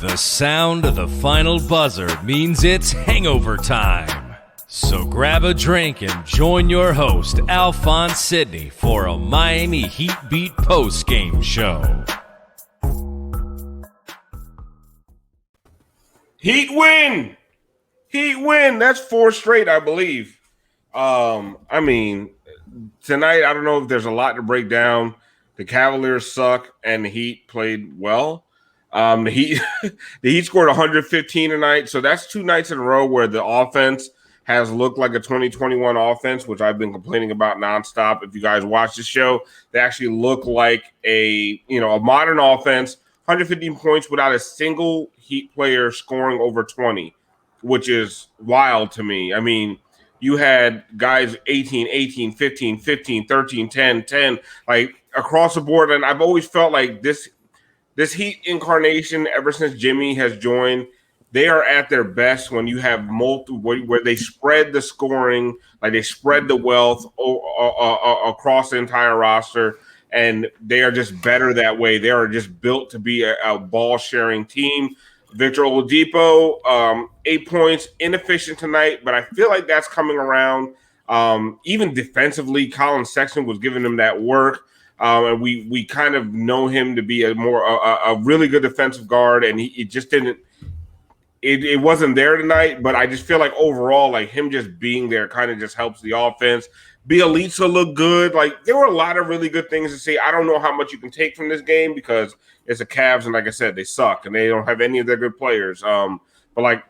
The sound of the final buzzer means it's hangover time. So grab a drink and join your host, Alphonse Sidney, for a Miami Heat Beat postgame show. Heat win! Heat win! That's 4 straight, I believe. I mean, tonight, I don't know if there's a lot to break down. The Cavaliers suck, and the Heat played well. The Heat scored 115 tonight, so that's 2 nights in a row where the offense has looked like a 2021 offense, which I've been complaining about nonstop. If you guys watch the show, they actually look like a modern offense. 115 points without a single Heat player scoring over 20, which is wild to me. I mean, you had guys 18, 15, 13, 10, like across the board, and I've always felt like this Heat incarnation, ever since Jimmy has joined, they are at their best when you have multiple, where they spread the scoring, like they spread the wealth across the entire roster, and they are just better that way. They are just built to be a ball-sharing team. Victor Oladipo, 8 points, inefficient tonight, but I feel like that's coming around. Even defensively, Colin Sexton was giving them that work. And we kind of know him to be a really good defensive guard, and it just didn't. It wasn't there tonight, but I just feel like overall, like him just being there kind of just helps the offense. Bielitsa looked good. Like there were a lot of really good things to say. I don't know how much you can take from this game because it's the Cavs, and like I said, they suck and they don't have any of their good players. But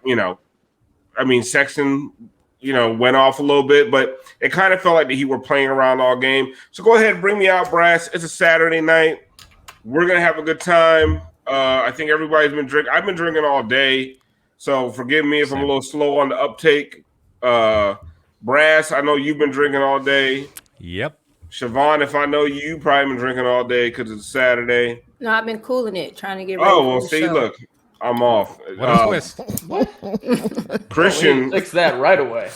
Sexton, went off a little bit, but it kind of felt like that he were playing around all game. So go ahead, bring me out, Brass. It's a Saturday night. We're gonna have a good time. I think everybody's been drinking. I've been drinking all day. So forgive me if I'm a little slow on the uptake. Brass, I know you've been drinking all day. Yep. Siobhan, if I know you, probably been drinking all day because it's Saturday. No, I've been cooling it, trying to get ready. Oh, well, see, look, I'm off. What a twist. Christian. Fix that right away.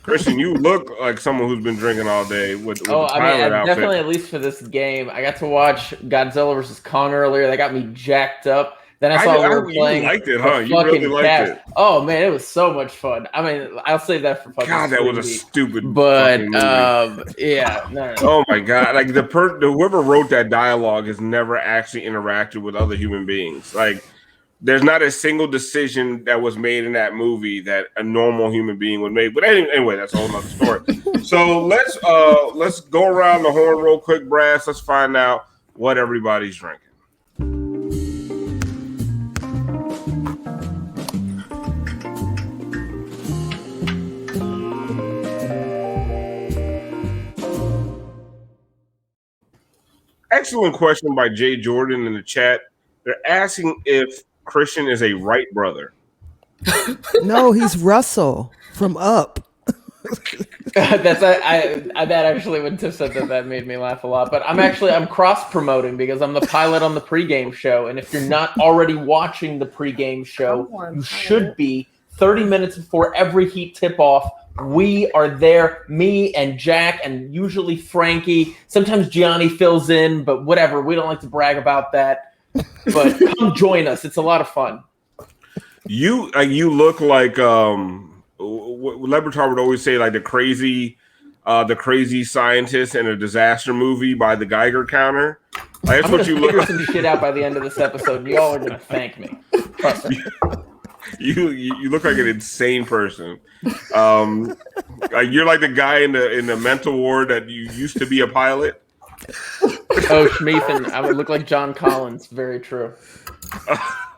Christian, you look like someone who's been drinking all day with the pilot outfit. Definitely, at least for this game. I got to watch Godzilla versus Kong earlier. That got me jacked up. Then I saw we were playing. You liked it, huh? You really liked it. Oh man, it was so much fun. I mean, I'll save that for fucking. God, that was a stupid. But yeah, no. Oh my God! Like whoever wrote that dialogue has never actually interacted with other human beings. Like, there's not a single decision that was made in that movie that a normal human being would make. But anyway, that's a whole nother story. So let's go around the horn real quick, Brass. Let's find out what everybody's drinking. Excellent question by Jay Jordan in the chat. They're asking if Christian is a Wright brother. No, he's Russell from Up. That actually when Tiff said that made me laugh a lot. But I'm cross promoting because I'm the pilot on the pregame show, and if you're not already watching the pregame show, you should be. 30 minutes before every Heat tip off, we are there. Me and Jack, and usually Frankie. Sometimes Gianni fills in, but whatever. We don't like to brag about that. But come join us. It's a lot of fun. You look like Lebertar would always say, like the crazy scientist in a disaster movie by the Geiger counter. Like, that's what you look like. Some shit out by the end of this episode. And y'all are gonna thank me. Trust me. You look like an insane person. You're like the guy in the mental ward that you used to be a pilot. Oh, Schmeathan. I would look like John Collins. Very true.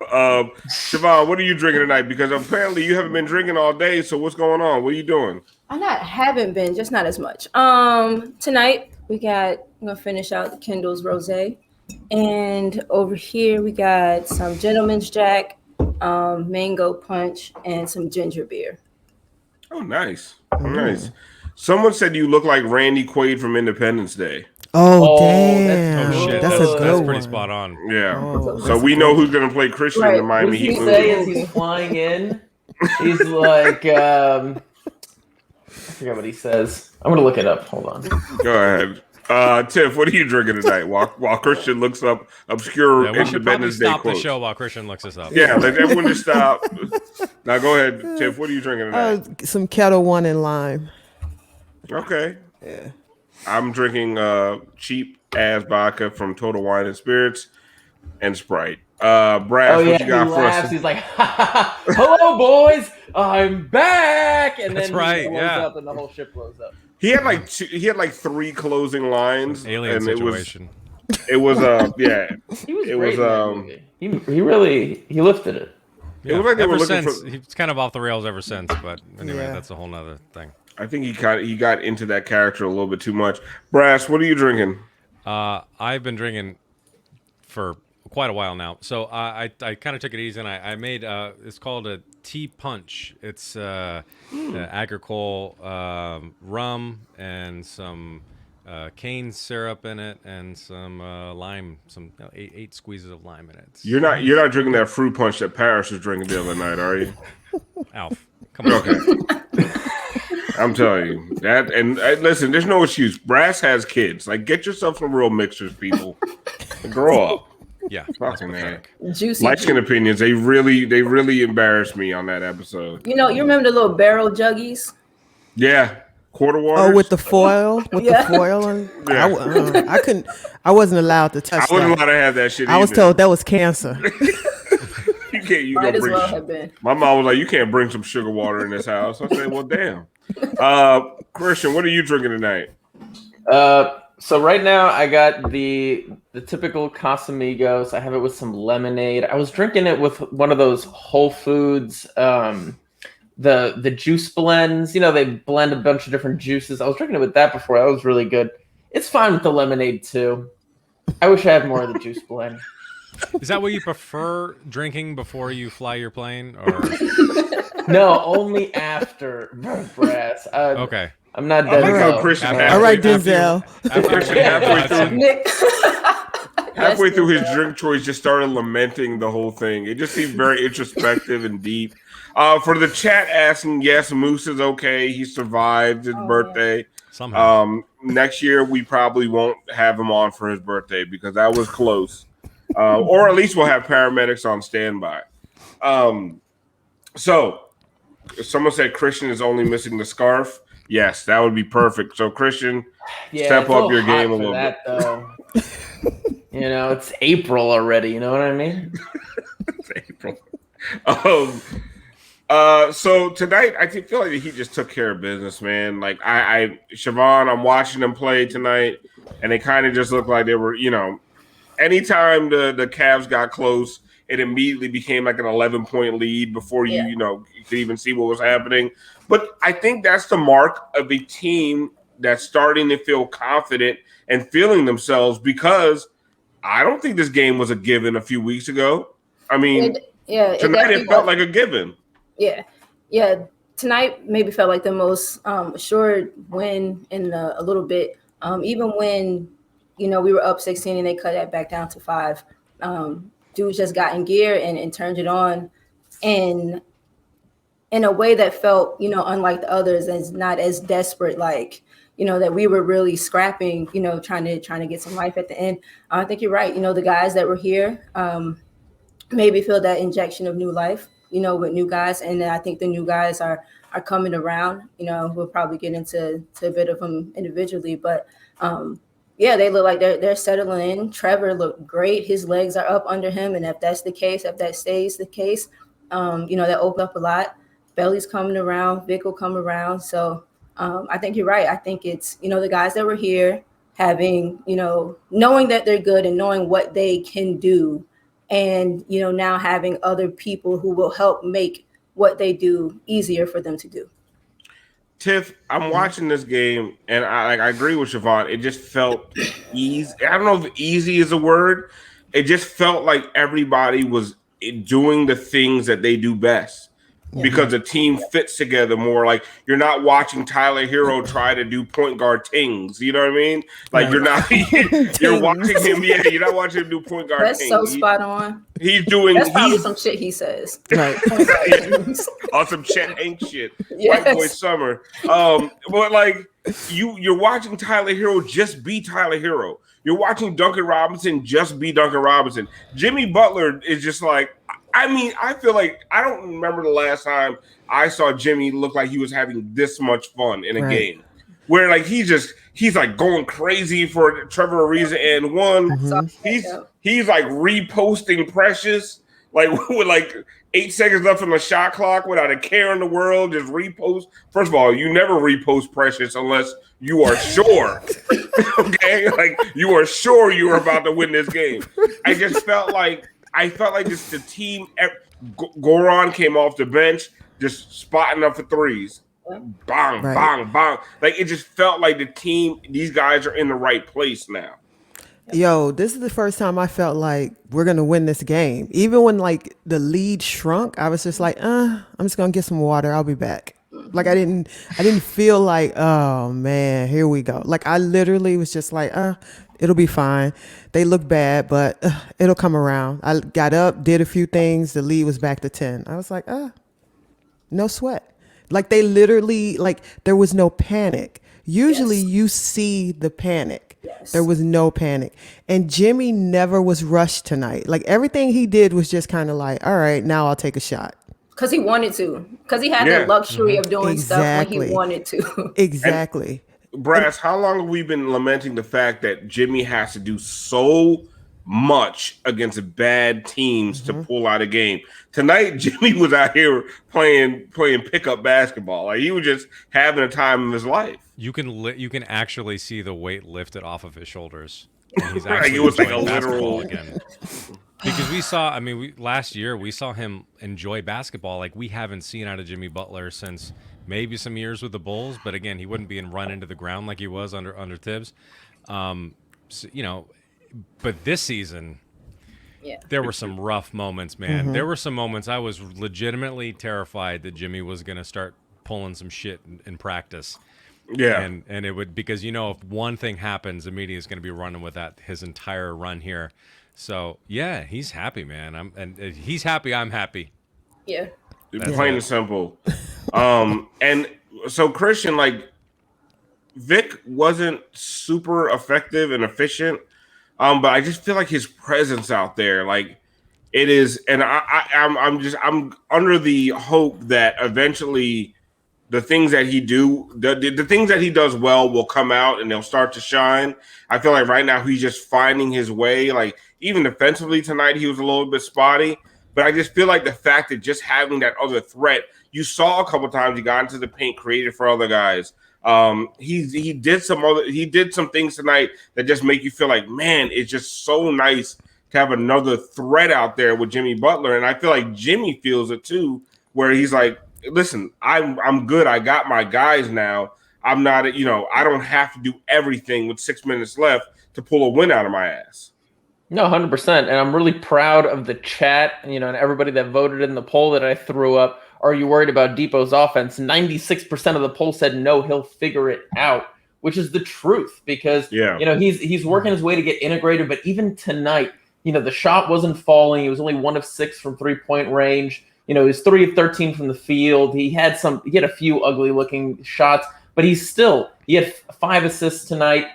Siobhan, what are you drinking tonight? Because apparently you haven't been drinking all day. So what's going on? What are you doing? Haven't been, just not as much. Tonight I'm gonna finish out the Kendall's Rosé, and over here we got some Gentleman's Jack, mango punch, and some ginger beer. Oh, nice. Nice. Someone said you look like Randy Quaid from Independence Day. Oh, damn. That's pretty spot on. Yeah. So we know who's going to play Christian in the Miami Heat movie. What he say as he's flying in? He's like, I forget what he says. I'm going to look it up. Hold on. Go ahead. Tiff, what are you drinking tonight? While Christian looks up obscure we should probably Independence Day stop the quotes. show while Christian looks this up. Yeah, let everyone just stop. Now go ahead, Tiff. What are you drinking tonight? Some Kettle One and lime. Okay. Yeah. I'm drinking cheap ass vodka from Total Wine and Spirits and Sprite. Brad, what you got for us? He's like, "Hello, boys, I'm back!" And That's then right, he blows yeah. up, and the whole ship blows up. He had like 3 closing lines. Alien and situation. It was yeah. He was It great was in that movie. He really lifted it. It was like they were ever looking since, he's kind of off the rails ever since. But anyway, Yeah. that's a whole nother thing. I think he got into that character a little bit too much. Brass, what are you drinking? I've been drinking for quite a while now. So I kind of took it easy, and I made it's called a tea punch. It's agricole rum and some cane syrup in it, and some lime, some 8 squeezes of lime in it. You're not drinking that fruit punch that Paris was drinking the other night, are you? Alf, come on. Okay. I'm telling you that, and listen, there's no excuse. Brass has kids. Like, get yourself some real mixers, people. Grow up. Yeah, Fucking man. Juicy. Light skin opinions. They really embarrassed me on that episode. You remember the little barrel juggies? Yeah, quarter water. Oh, with the foil, the foil, and Yeah. I couldn't. I wasn't allowed to touch I wasn't that. allowed to have that shit. I was either. told that was cancer. You can't. You Might go as bring. well have been. My mom was like, "You can't bring some sugar water in this house." I said, "Well, damn." Christian, what are you drinking tonight? So right now I got the typical Casamigos. I have it with some lemonade. I was drinking it with one of those Whole Foods, the juice blends. They blend a bunch of different juices. I was drinking it with that before. That was really good. It's fine with the lemonade too. I wish I had more of the juice blend. Is that what you prefer drinking before you fly your plane, or No, only after Brass. okay? I'm not I dead. like how though. Christian All right, Denzel. Christian Nick. halfway through his drink choice just started lamenting the whole thing. It just seemed very introspective and deep. For the chat asking, yes, Moose is okay. He survived his birthday. Somehow. Next year we probably won't have him on for his birthday because that was close. Or at least we'll have paramedics on standby. So someone said Christian is only missing the scarf. Yes, that would be perfect. So Christian, step up your game a little bit. Though. It's April already. You know what I mean? It's April. So tonight I feel like he just took care of business, man. Like Siobhan, I'm watching them play tonight, and they kind of just looked like they were, anytime the Cavs got close, it immediately became like an 11-point lead before you could even see what was happening. But I think that's the mark of a team that's starting to feel confident and feeling themselves, because I don't think this game was a given a few weeks ago. I mean, tonight it felt like a given. Yeah. Tonight maybe felt like the most assured win in a little bit. Even when, we were up 16 and they cut that back down to 5. Dudes just got in gear and turned it on, and in a way that felt, unlike the others, and not as desperate, like, that we were really scrapping, trying to get some life at the end. I think you're right. The guys that were here maybe feel that injection of new life, with new guys. And I think the new guys are coming around. We'll probably get into a bit of them individually, but they look like they're settling in. Trevor looked great. His legs are up under him. And if that's the case, if that stays the case, that opened up a lot. Belly's coming around. Vic will come around. So I think you're right. I think it's, the guys that were here having, knowing that they're good and knowing what they can do. And, now having other people who will help make what they do easier for them to do. Tiff, I'm watching this game, and I agree with Siobhan. It just felt easy. I don't know if easy is a word. It just felt like everybody was doing the things that they do best. Because the team fits together more. Like, you're not watching Tyler Hero try to do point guard tings. You know what I mean? Like, you're not. You're watching him. Yeah, you're not watching him do point guard That's tings. so spot on. He's doing. That's probably some shit he says. Right. On some Chet Hank shit. White boy summer. But like, you're watching Tyler Hero just be Tyler Hero. You're watching Duncan Robinson just be Duncan Robinson. Jimmy Butler is just like, I mean, I feel like I don't remember the last time I saw Jimmy look like he was having this much fun in a game. Where like he's like going crazy for Trevor Ariza and one. Mm-hmm. He's like reposting Precious like with like 8 seconds left on the shot clock without a care in the world. Just repost. First of all, you never repost Precious unless you are sure. Okay, like you are sure you are about to win this game. I felt like just the team. Goran came off the bench, just spotting up for threes. Bang, bang, bang. Like it just felt like the team, these guys are in the right place now. Yo, this is the first time I felt like we're gonna win this game. Even when like the lead shrunk, I was just like, I'm just gonna get some water. I'll be back. Like I didn't feel like, oh man, here we go. Like I literally was just like, it'll be fine. They look bad, but it'll come around. I got up, did a few things. The lead was back to 10. I was like, no sweat. Like they literally, like there was no panic. Usually you see the panic. Yes. There was no panic. And Jimmy never was rushed tonight. Like everything he did was just kind of like, all right, now I'll take a shot. Because he wanted to. Because he had the luxury of doing stuff when he wanted to. Exactly. And Brass, how long have we been lamenting the fact that Jimmy has to do so much against bad teams to pull out a game? Tonight, Jimmy was out here playing pickup basketball. Like he was just having a time of his life. You can actually see the weight lifted off of his shoulders. He's actually it was like a literal again. Because we saw, last year we saw him enjoy basketball like we haven't seen out of Jimmy Butler since maybe some years with the Bulls. But again, he wouldn't be run into the ground like he was under Tibbs. So, but this season, there were some rough moments, man. There were some moments I was legitimately terrified that Jimmy was going to start pulling some shit in practice. Yeah. And it would, because, if one thing happens, the media is going to be running with that his entire run here. So, yeah, he's happy, man. He's happy, I'm happy. Yeah. Plain and simple. And so, Christian, like, Vic wasn't super effective and efficient. But I just feel like his presence out there, like it is, and I'm under the hope that eventually the things that he the things that he does well will come out and they'll start to shine. I feel like right now he's just finding his way. Like even defensively tonight, he was a little bit spotty, but I just feel like the fact that just having that other threat, you saw a couple times he got into the paint, created for other guys. He did some things tonight that just make you feel like, man, it's just so nice to have another threat out there with Jimmy Butler. And I feel like Jimmy feels it too, where he's like, listen, I'm good. I got my guys now. I'm not, I don't have to do everything with 6 minutes left to pull a win out of my ass. No, 100%. And I'm really proud of the chat, and everybody that voted in the poll that I threw up. Are you worried about Depot's offense? 96% of the poll said no, he'll figure it out, which is the truth because, he's working his way to get integrated. But even tonight, the shot wasn't falling. He was only 1 of 6 from 3-point range. He was 3 of 13 from the field. He had a few ugly looking shots, but he had 5 assists tonight.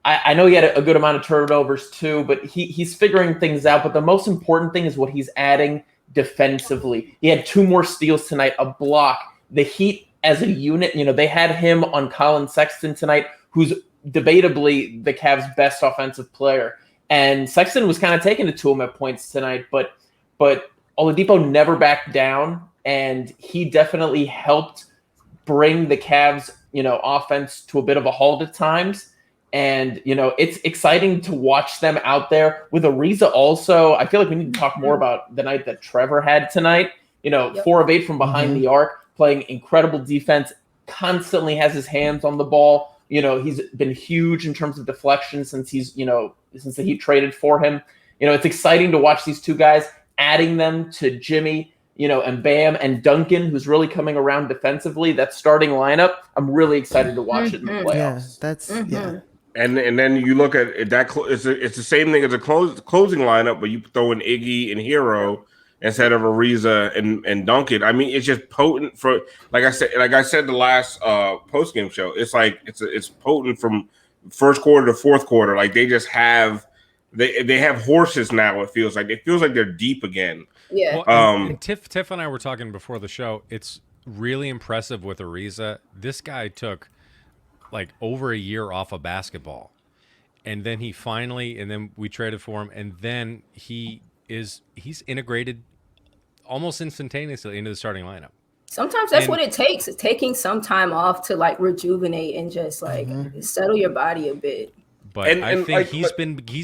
I know he had a good amount of turnovers too, but he's figuring things out. But the most important thing is what he's adding defensively. He had 2 more steals tonight, a block. The Heat as a unit, they had him on Colin Sexton tonight, who's debatably the Cavs' best offensive player. And Sexton was kind of taking it to him at points tonight, but Oladipo never backed down, and he definitely helped bring the Cavs, offense to a bit of a halt at times. And, it's exciting to watch them out there with Ariza also. I feel like we need to talk more about the night that Trevor had tonight. 4 of 8 from behind the arc, playing incredible defense, constantly has his hands on the ball. He's been huge in terms of deflection since since the Heat traded for him. It's exciting to watch these 2 guys, adding them to Jimmy, and Bam and Duncan, who's really coming around defensively. That starting lineup, I'm really excited to watch it in the playoffs. Yeah, that's And then you look at it, it's the same thing as a closing lineup, but you throw in Iggy and Hero, instead of Ariza and Duncan. I mean, it's just potent for like I said the last post-game show. It's like it's potent from first quarter to fourth quarter. Like they just have they have horses now. It feels like they're deep again. Yeah. Well, and Tiff and I were talking before the show. It's really impressive with Ariza. This guy took like over a year off of basketball, and then we traded for him, and then he's integrated almost instantaneously into the starting lineup. Sometimes that's what it takes. It's taking some time off to like rejuvenate and just like settle your body a bit. But I think he's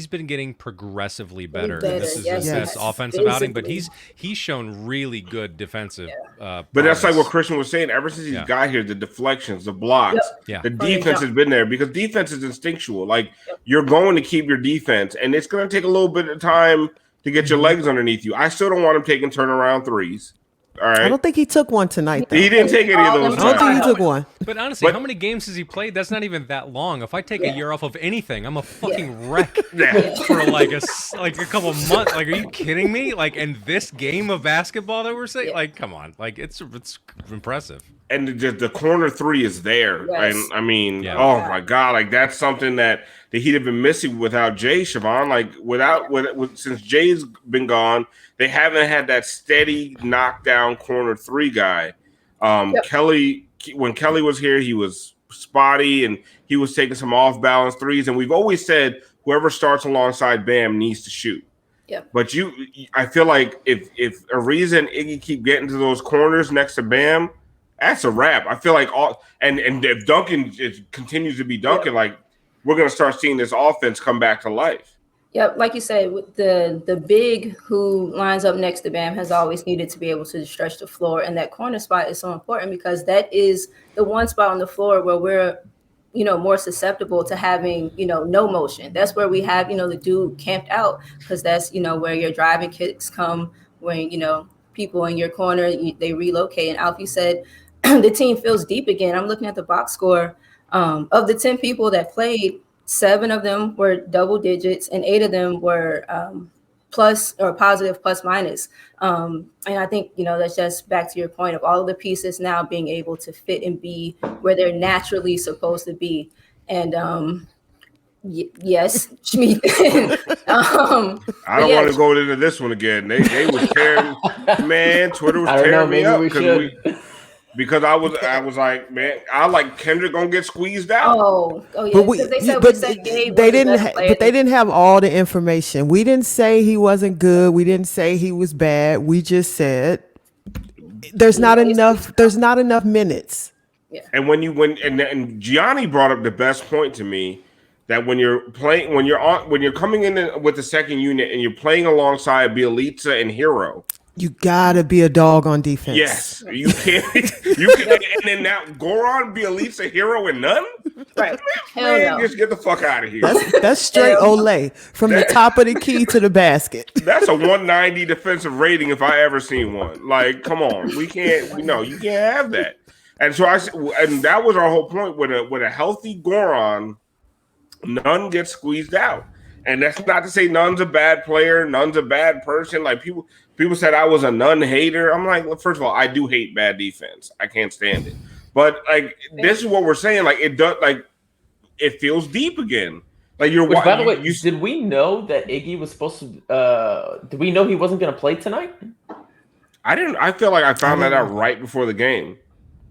been getting progressively better. This is his best offensive outing, but he's shown really good defensive. But that's like what Christian was saying. Ever since he's got here, the deflections, the blocks, the defense has been there because defense is instinctual. Like you're going to keep your defense, and it's going to take a little bit of time to get your legs underneath you. I still don't want him taking turnaround threes. All right. I don't think he took one tonight, though. He didn't take any of those. I don't think he took one. But honestly, how many games has he played? That's not even that long. If I take a year off of anything, I'm a fucking wreck for like a couple months. Like, are you kidding me? Like, in this game of basketball that we're saying, like, come on, like it's impressive. And the corner three is there. Yes. And I mean, oh my God, like that's something that the Heat have been missing without Jay, Siobhan. Like since Jay's been gone, they haven't had that steady knockdown corner three guy. Kelly, when Kelly was here, he was spotty and he was taking some off balance threes. And we've always said whoever starts alongside Bam needs to shoot. Yep. But I feel like if Ariza and Iggy keep getting to those corners next to Bam, that's a wrap. I feel like and if Duncan continues to be Duncan, like we're gonna start seeing this offense come back to life. Yep, like you said, with the big who lines up next to Bam has always needed to be able to stretch the floor, and that corner spot is so important because that is the one spot on the floor where we're, more susceptible to having, no motion. That's where we have, the dude camped out because that's, where your driving kicks come when, people in your corner, they relocate. And Alfie said the team feels deep again. I'm looking at the box score of the 10 people that played. 7 of them were double digits and 8 of them were plus or positive plus minus. And I think, that's just back to your point of all of the pieces now being able to fit and be where they're naturally supposed to be. And yes, Schmeat. I don't want to go into this one again. They was tearing, man, Twitter was tearing me up because I was like, man, I like Kendrick gonna get squeezed out. Oh yeah. They didn't have all the information. We didn't say he wasn't good. We didn't say he was bad. We just said there's not enough minutes. Yeah. And Gianni brought up the best point to me that when you're coming in with the second unit and you're playing alongside Bielitsa and Hero. You gotta be a dog on defense. Yes, you can't. And then now Goran, Bielitsa, Hero, and none. Right? Man, just get the fuck out of here. That's straight Olay from the top of the key to the basket. That's a 190 defensive rating if I ever seen one. Like, come on, we can't. No, you can't have that. And so and that was our whole point with a healthy Goran, none gets squeezed out. And that's not to say none's a bad player, none's a bad person. Like people said I was a none hater. I'm like, well, first of all, I do hate bad defense. I can't stand it. But like this is what we're saying. Like it does. Like it feels deep again. Like you're. Which, by the way, did we know that Iggy was supposed to? Did we know he wasn't going to play tonight? I didn't. I feel like I found that out right before the game.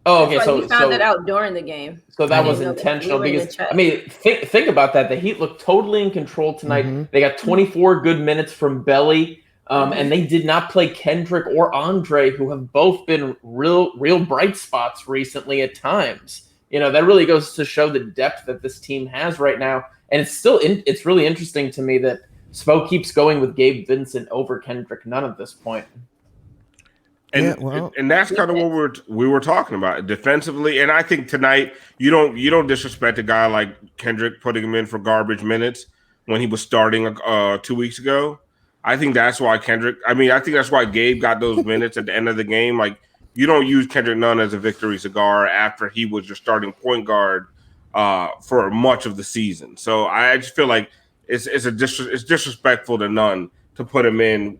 Oh, okay. So you found that out during the game. So that was intentional because I mean, think about that. The Heat looked totally in control tonight. Mm-hmm. They got 24 good minutes from Belly, and they did not play Kendrick or Andre, who have both been real bright spots recently at times. That really goes to show the depth that this team has right now. And it's really interesting to me that Spo keeps going with Gabe Vincent over Kendrick Nunn at this point. And that's kind of what we were talking about defensively. And I think tonight you don't disrespect a guy like Kendrick putting him in for garbage minutes when he was starting 2 weeks ago. I think that's why I think that's why Gabe got those minutes at the end of the game. Like you don't use Kendrick Nunn as a victory cigar after he was your starting point guard for much of the season. So I just feel like it's disrespectful to Nunn to put him in,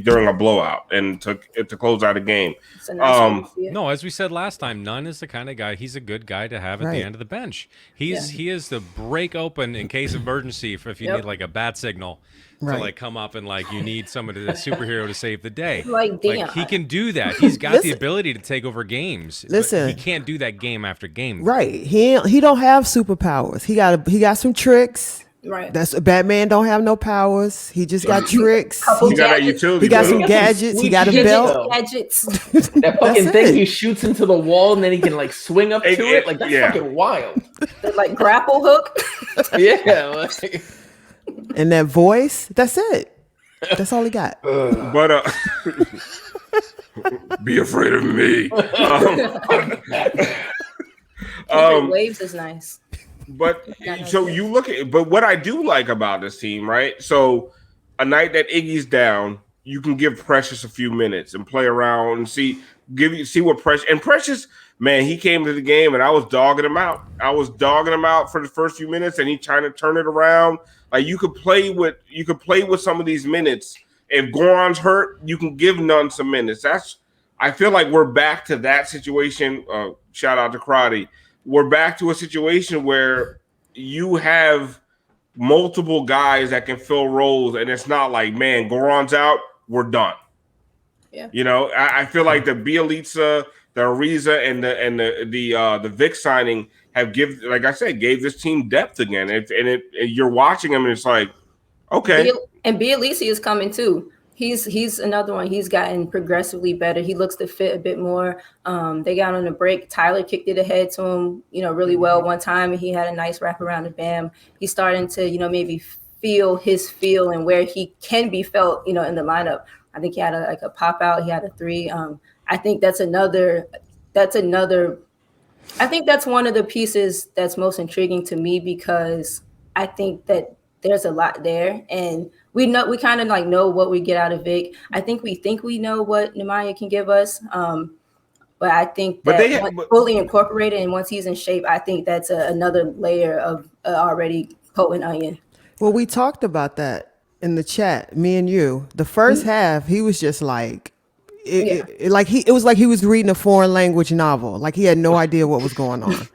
during a blowout and to close out a game. It's a nice idea. No, as we said last time, Nunn is the kind of guy. He's a good guy to have at the end of the bench. He is the break open in case of emergency if you need like a bat signal to like come up and like you need somebody, a superhero to save the day. Like he can do that. He's got the ability to take over games. Listen, he can't do that game after game. Right. He don't have superpowers. He got some tricks. Right. That's Batman don't have no powers. He just got tricks. He got a utility. He got belt. some gadgets. He got a belt. Gadgets. That fucking That's thing it. he shoots into the wall and then he can like swing up to it. Like that's fucking wild. The, like grapple hook. Yeah. Like. And that voice. That's it. That's all he got. But be afraid of me. Waves is nice. But so you look at, but what I do like about this team, right? So a night that Iggy's down, you can give Precious a few minutes and play around and see what Precious, and Precious, man, he came to the game and I was dogging him out. I was dogging him out for the first few minutes and he trying to turn it around. Like you could play with some of these minutes. If Goran's hurt, you can give Nunn some minutes. I feel like we're back to that situation. Shout out to Karate. We're back to a situation where you have multiple guys that can fill roles, and it's not like, man, Goran's out, we're done. Yeah. I feel like the Bielitsa, the Ariza, and the Vic signing have gave this team depth again. And you're watching them, and it's like, okay. And Bielitsa is coming too. He's another one. He's gotten progressively better. He looks to fit a bit more. They got on a break. Tyler kicked it ahead to him, really well one time, and he had a nice wrap around the bam. He's starting to, maybe feel his feel and where he can be felt, in the lineup. I think he had a pop out. He had a three. I think that's another. I think that's one of the pieces that's most intriguing to me because I think that there's a lot there, and we kind of like know what we get out of Vic. I think we know what Nemanja can give us, but I think that fully incorporated and once he's in shape, I think that's another layer of already potent onion. Well, we talked about that in the chat, me and you. The first half, he was just like, it was like he was reading a foreign language novel. Like he had no idea what was going on.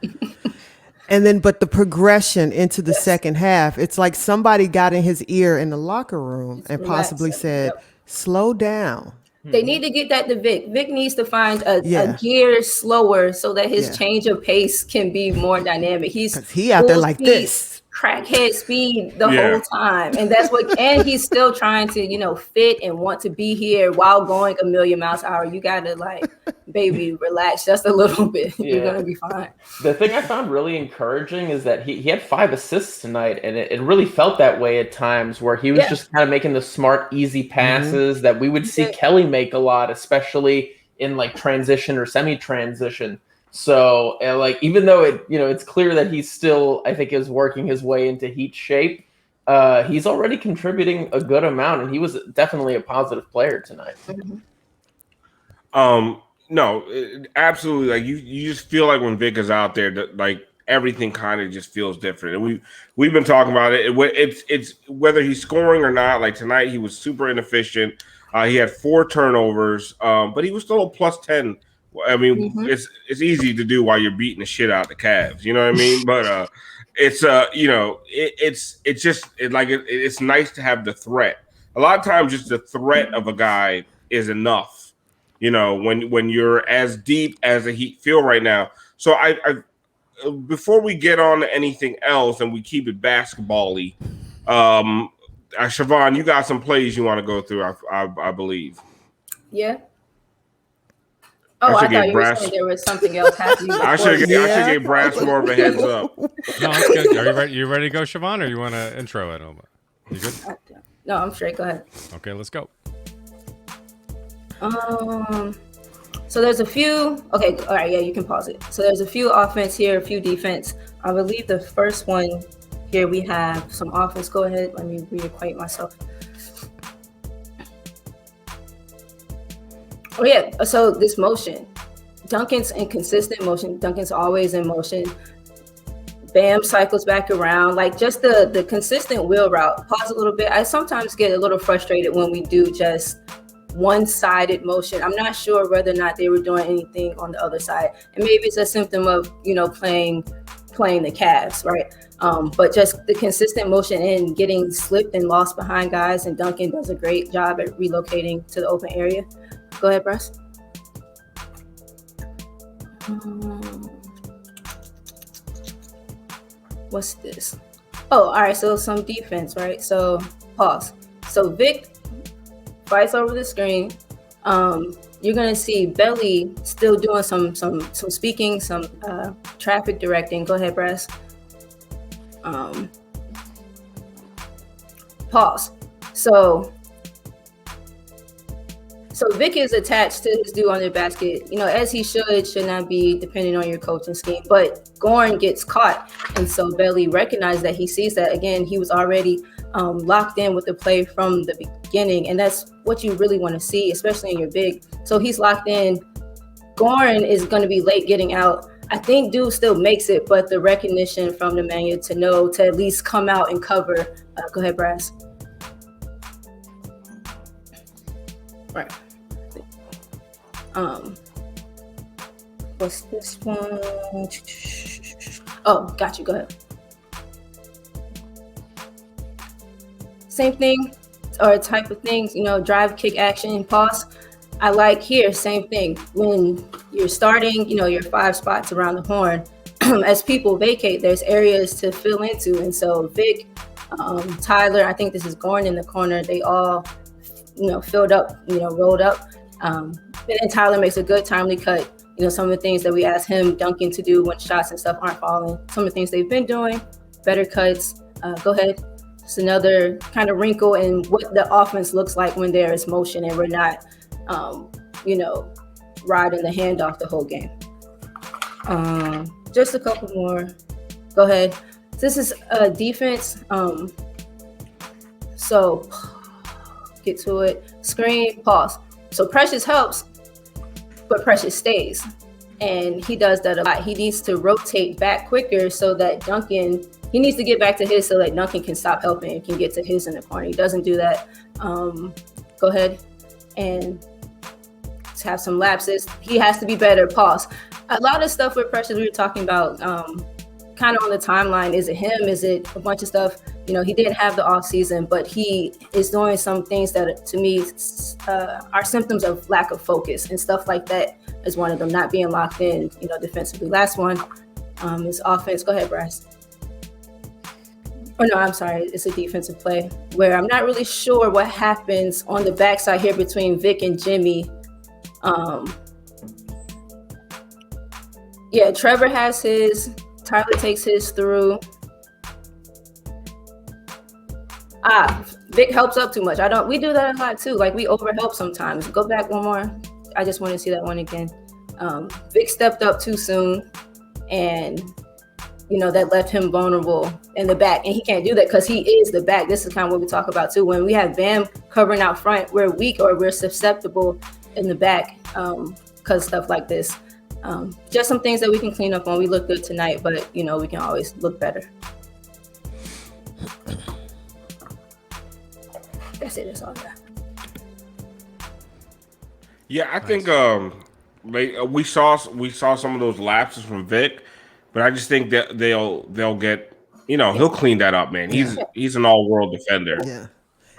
And then, but the progression into the second half, it's like somebody got in his ear in the locker room and possibly said, slow down. They need to get that to Vic. Vic needs to find a gear slower so that his change of pace can be more dynamic. He out there like this. Crackhead speed the whole time. And that's and he's still trying to, fit and want to be here while going a million miles an hour. You got to baby, relax just a little bit. You're going to be fine. The thing I found really encouraging is that he had 5 assists tonight, and it really felt that way at times where he was just kind of making the smart, easy passes that we would see Kelly make a lot, especially in transition or semi-transition. So, even though it's clear that he's still, I think, is working his way into Heat shape, he's already contributing a good amount, and he was definitely a positive player tonight. No, absolutely. You just feel like when Vic is out there, that everything kind of just feels different. And we've been talking about it. It's whether he's scoring or not. Like tonight, he was super inefficient. He had 4 turnovers, but he was still a plus 10. I mean, it's easy to do while you're beating the shit out of the Cavs. You know what I mean? But it's nice to have the threat. A lot of times, just the threat of a guy is enough. When you're as deep as the Heat feel right now. So I before we get on to anything else and we keep it basketball-y, Siobhan, you got some plays you want to go through, I believe. Yeah. Oh, I thought you were saying there was something else happening. I should give Brass more of a heads up. No, it's good. Are you ready? You ready to go, Siobhan, or you want to intro it? You good? No, I'm straight. Go ahead. Okay, let's go. So there's a few. Okay, all right. Yeah, you can pause it. So there's a few offense here, a few defense. I believe the first one here we have some offense. Go ahead. Let me reacquaint myself. Oh yeah, so this motion. Duncan's in consistent motion. Duncan's always in motion. Bam cycles back around, like just the consistent wheel route. Pause a little bit. I sometimes get a little frustrated when we do just one-sided motion. I'm not sure whether or not they were doing anything on the other side, and maybe it's a symptom of playing the Cavs, right? But just the consistent motion and getting slipped and lost behind guys, and Duncan does a great job at relocating to the open area. Go ahead, Brass. What's this? Oh, all right. So some defense, right? So pause. So Vic fights over the screen. You're gonna see Belly still doing some speaking, some traffic directing. Go ahead, Brass. Pause. So Vic is attached to his dude on the basket, as he should not be, depending on your coaching scheme. But Goran gets caught, and so Belly recognizes that. He sees that. Again, he was already locked in with the play from the beginning, and that's what you really want to see, especially in your big. So he's locked in. Goran is going to be late getting out. I think Dude still makes it, but the recognition from the Nemanja to know to at least come out and cover. Go ahead, Brass. Right. What's this one? Oh, got you. Go ahead. Same thing, or type of things, drive, kick, action, pause. I like here, same thing. When you're starting, your 5 spots around the horn, as people vacate, there's areas to fill into. And so Vic, Tyler, I think this is Goran in the corner, they all, filled up, rolled up. And then Tyler makes a good timely cut. Some of the things that we asked him, Duncan, to do when shots and stuff aren't falling. Some of the things they've been doing, better cuts. Go ahead. It's another kind of wrinkle in what the offense looks like when there is motion and we're not, riding the handoff the whole game. Just a couple more. Go ahead. This is defense. So get to it. Screen, pause. So Precious helps, but Precious stays. And he does that a lot. He needs to rotate back quicker so that he needs to get back to his so that Duncan can stop helping and can get to his in the corner. He doesn't do that. Go ahead and have some lapses. He has to be better. Pause. A lot of stuff with Precious we were talking about, kind of on the timeline. Is it him? Is it a bunch of stuff? He didn't have the off season, but he is doing some things that to me are symptoms of lack of focus, and stuff like that is one of them, not being locked in, defensively. Last one is offense. Go ahead, Brass. Oh no, I'm sorry. It's a defensive play where I'm not really sure what happens on the backside here between Vic and Jimmy. Trevor has his. Tyler takes his through. Vic helps up too much. We do that a lot too. Like we overhelp sometimes. Go back one more. I just want to see that one again. Vic stepped up too soon, and that left him vulnerable in the back. And he can't do that because he is the back. This is kind of what we talk about too. When we have Bam covering out front, we're weak or we're susceptible in the back because stuff like this. Just some things that we can clean up on. We look good tonight, but we can always look better. That's it. That's all I got. Yeah, I think we saw some of those lapses from Vic, but I just think that they'll get he'll clean that up, man. He's an all-world defender. Yeah.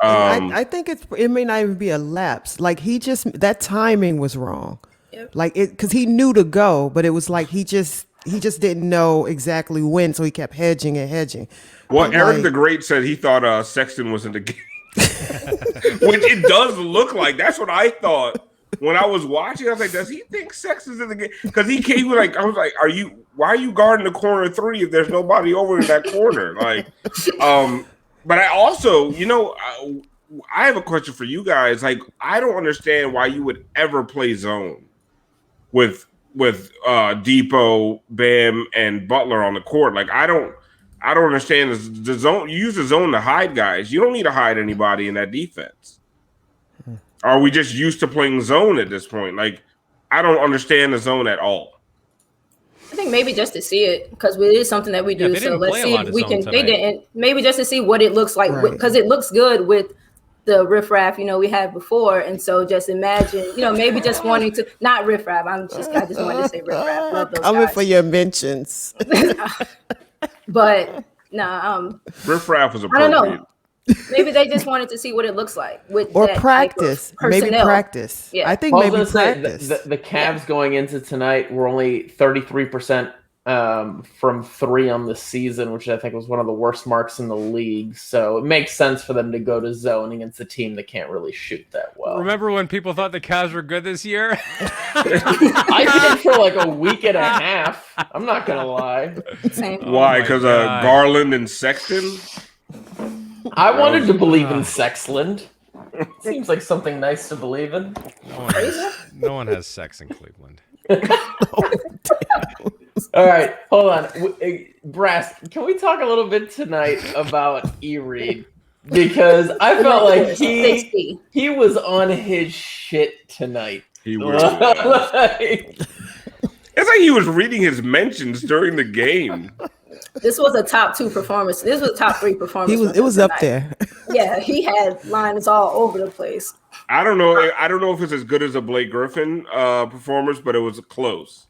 I think it may not even be a lapse. Like that timing was wrong. Yep. Like because he knew to go, but it was like he just didn't know exactly when, so he kept hedging and hedging. Well, Eric the Great said he thought Sexton was in the game, which it does look like. That's what I thought when I was watching. I was like, does he think Sexton's in the game? Because he was like, I was like, why are you guarding the corner 3 if there's nobody over in that corner? Like, but I also, I have a question for you guys. Like, I don't understand why you would ever play zone with Depot, Bam, and Butler on the court. Like, I don't understand the zone. You use the zone to hide guys. You don't need to hide anybody in that defense. Are we just used to playing zone at this point? Like, I don't understand the zone at all. I think maybe just to see it because it is something that we do. they So didn't let's play a see lot if of we zone can. They tonight. didn't. Maybe just to see what it looks like Right. because it looks good with the riffraff, we had before. And so just imagine, maybe just wanting to not riffraff. I just wanted to say riffraff. Love those Coming guys. for your mentions. But Riff Raff was I don't appropriate. know. Maybe they just wanted to see what it looks like with Or that type of practice. Maybe personnel. practice. Yeah. I think Well, I was maybe gonna say, practice. the Cavs going into tonight were only 33% from 3 on the season, which I think was one of the worst marks in the league. So it makes sense for them to go to zone against a team that can't really shoot that well. Remember when people thought the Cavs were good this year? I did for like a week and a half. I'm not gonna lie. Same. Why? my Because God. Garland and Sexton? I wanted to believe in Sexland. Seems like something nice to believe in. No one has sex in Cleveland. All right, hold on. Brass, can we talk a little bit tonight about Reid? Because I felt like 60. he was on his shit tonight. He was. Like, It's like he was reading his mentions during the game. This was a top 2 performance. This was a top 3 performance. It was up there. Yeah, he had lines all over the place. I don't know if it's as good as a Blake Griffin performance, but it was close.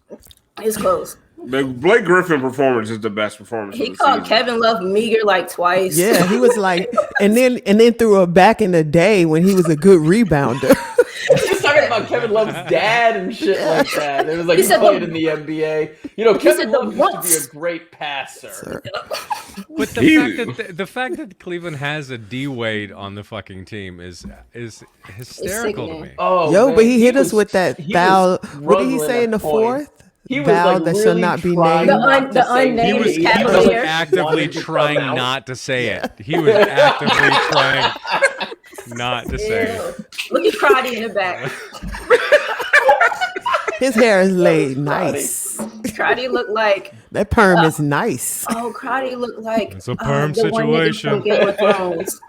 It's close. The Blake Griffin performance is the best performance. He of the called season. Kevin Love meager like twice. Yeah, he was like, and then threw a back in the day when he was a good rebounder. he was talking about Kevin Love's dad and shit like that. It was like He he said played the- in the NBA. Kevin said the Love used once. to be a great passer. But the fact that Cleveland has a D Wade on the fucking team is hysterical to sickening. me. Oh, Yo, man, but he hit us was- with that he foul. was What did he struggling say in the at points. fourth? He was Foul like that really shall not be trying named. not The to say unnamed it. He was Cavalier. actively Wanted to trying come out. not to say it. He was actively trying not to say Ew. it. Look at Crotty in the back. His hair is laid nice. Crotty looked like That perm is nice. Crotty looked like It's a perm the one nigga situation. from Game of Thrones.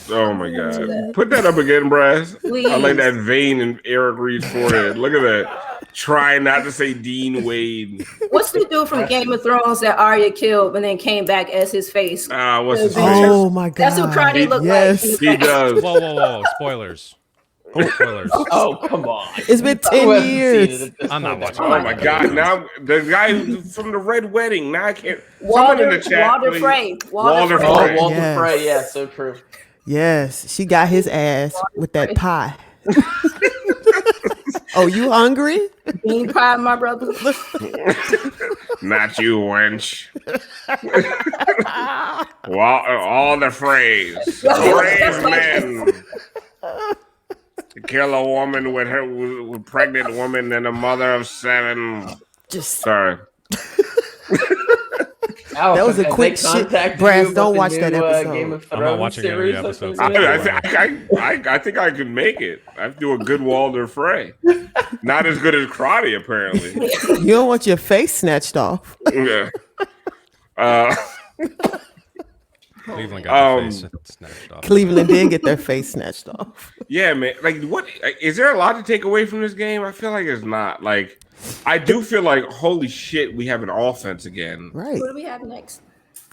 Oh my God! Put that up again, Brass. Please. I like that vein in Eric Reed's forehead. Look at that. Trying not to say Dean Wade. What's the dude from Game of Thrones that Arya killed and then came back as his face? What's his face? Oh my God. That's what Crotty looked yes. like. He does. Whoa. Spoilers. Spoilers. Oh, come on. It's been Who 10 hasn't seen years. it at this I'm not point? watching Oh my God! Now the guy from the Red Wedding. Now I can't. Walter, Someone in the chat, Walter please. Frey. Walter Frey. Oh, Frey. Walter Yes. Frey. Yeah, so true. Yes, she got his ass with that pie. Oh, you hungry? Bean pie, my brother. Not you, wench. All the phrase. Brave men. To kill a woman with pregnant woman and a mother of 7. Just Sorry. That was a quick shit. Brass, don't watch that episode. Game of I'm not Thrones watching any series. episodes. I think I could make it. I do a good Walter Frey. Not as good as Crotty, apparently. you don't want your face snatched off. Yeah. Cleveland got the face snatched off. Cleveland did get their face snatched off. Yeah, man. Like, what is there a lot to take away from this game? I feel like it's not. Like, I do feel like, holy shit, we have an offense again. Right. What do we have next?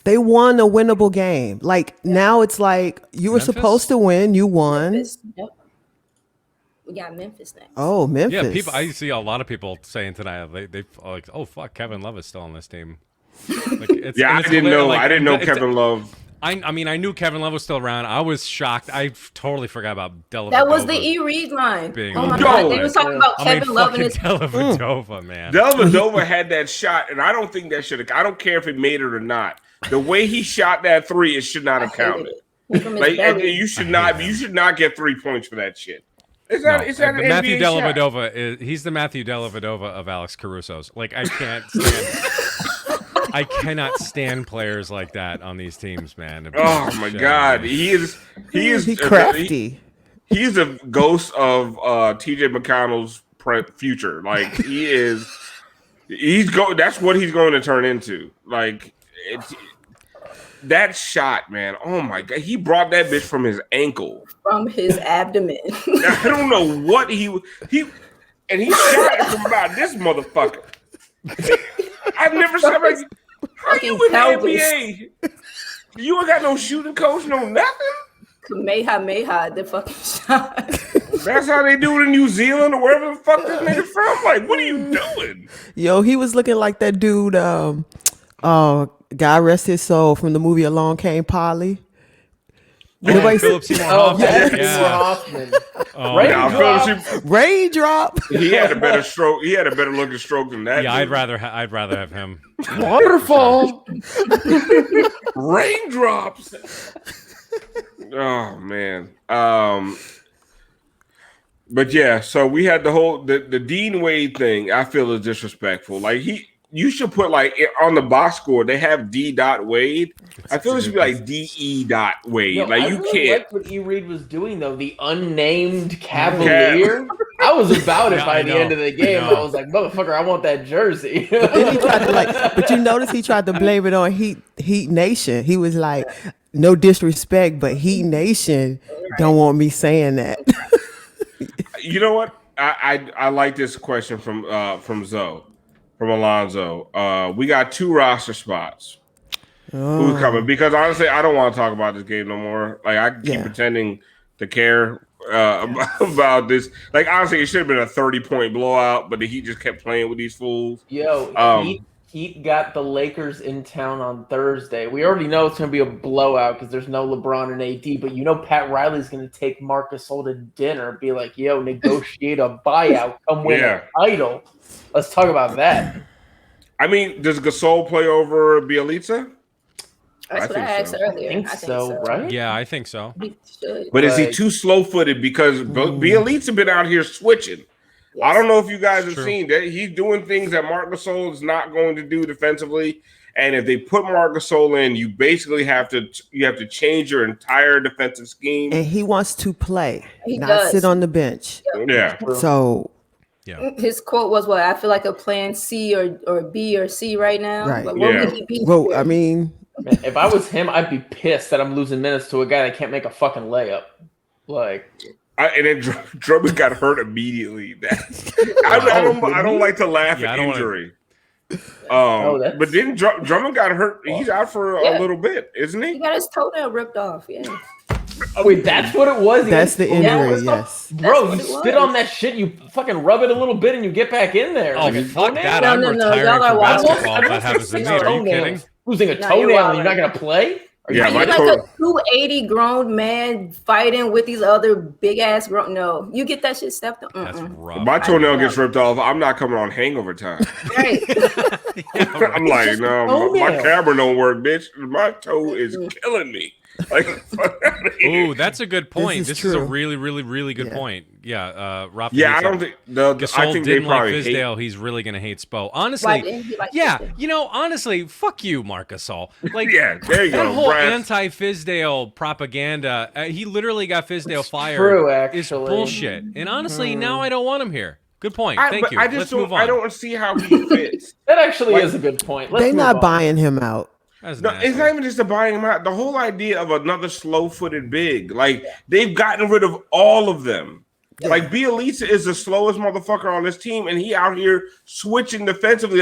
They won a winnable game. Like now it's like you were Memphis? supposed to win, you won. Memphis. Yep. We got Memphis next. Oh, Memphis. Yeah, people. I see a lot of people saying tonight they like, oh fuck, Kevin Love is still on this team. Like, Yeah, I didn't know. I didn't know Kevin Love. I mean, I knew Kevin Love was still around. I was shocked. I totally forgot about Dellavedova. That was the E. Reid line. being Oh my on God. the They was talking about Kevin Love and his. Dellavedova, man. Dellavedova had that shot, and I don't think that should have. I don't care if it made it or not. The way he shot that 3, it should not have counted. From his Like, and belly. you should not. You should not get 3 points for that shit. Is No, that an but Matthew NBA shot? Dellavedova he's the Matthew Dellavedova of Alex Caruso's. Like I can't stand I cannot stand players like that on these teams, man. Oh my God, he is He crafty. He's a ghost of TJ McConnell's future. Like he is. That's what he's going to turn into. Like that shot, man. Oh my God, he brought that bitch from his ankle. From his abdomen. I don't know what he. and he shot it from about this motherfucker. I've never said like, how you in the NBA? You ain't got no shooting coach, no nothing. Kamehameha, the fucking shot. That's how they do it in New Zealand or wherever the fuck this nigga from. Like, what are you doing? Yo, he was looking like that dude. God rest his soul, from the movie Along Came Polly. Philip Seymour Hoffman. Hoffman. Raindrop. He had a better stroke. He had a better looking stroke than that. Yeah, dude. I'd rather have him. Waterfall. Raindrops. Oh man. But yeah, so we had the Dean Wade thing. I feel is disrespectful. Like you should put like on the box score they have D. Wade. I feel it should be like DE. Wade. Yo, like I you really can't. liked what Reid was doing though. The unnamed Cavalier. I was about it by the end of the game. I was like, motherfucker, I want that jersey. Then he tried to but you notice he tried to blame it on Heat Nation. He was like, no disrespect, but Heat Nation don't want me saying that. You know what? I like this question from Zoe, from Alonzo. We got 2 roster spots. Who's coming? Because honestly, I don't want to talk about this game no more. Like I keep pretending to care about this. Like honestly, it should have been a 30-point blowout, but the Heat just kept playing with these fools. Yo, Heat got the Lakers in town on Thursday. We already know it's going to be a blowout because there's no LeBron and AD, but you know Pat Riley's going to take Marc Gasol to dinner and be like, yo, negotiate a buyout, come win a title. Let's talk about that. I mean, does Gasol play over Bielitsa? That's what I asked earlier. I think so, right? Yeah, I think so. He should. But is he too slow-footed? Because Bielitsa been out here switching. Yes. I don't know if you guys have seen that he's doing things that Marc Gasol is not going to do defensively. And if they put Marc Gasol in, you basically have to change your entire defensive scheme. And he wants to play, not sit on the bench. Yeah. So his quote was, "Well, I feel like a plan C or B or C right now." Right. But what would he be? Well, I mean, man, if I was him, I'd be pissed that I'm losing minutes to a guy that can't make a fucking layup. Like. And then Drummond got hurt immediately. I don't like to laugh at injury. But then Drummond got hurt. He's out for a little bit, isn't he? He got his toenail ripped off. Yeah. Wait, that's what it was? That's the injury, yes. Bro, you spit on that shit, you fucking rub it a little bit, and you get back in there. Oh, fuck that. I'm retiring from basketball if that happens to me. Are you kidding? Losing a toenail and you're not going to play? Yeah, you're like a 280 grown man fighting with these other big ass grown. No, you get that shit stepped on. That's rough. My toenail gets ripped off. I'm not coming on Hangover Time. Right. I'm like, no, my camera don't work, bitch. My toe is killing me. Like, ooh, that's a good point. This is a really, really, really good point. Yeah, Rob. Yeah, I don't think Gasol I think didn't they like probably Fizdale. He's really gonna hate Spo. Honestly, honestly, fuck you, Marc Gasol. Like, yeah, there you that go. whole anti-Fizdale propaganda. He literally got Fizdale fired. True, actually, is bullshit. And honestly, now I don't want him here. Good point. Thank you. Let's move on. I don't see how he fits. That actually is a good point. They're not buying him out. No, it's not even just the buying him out. The whole idea of another slow-footed big, like they've gotten rid of all of them. Yeah. Like Bielitsa is the slowest motherfucker on this team, and he out here switching defensively.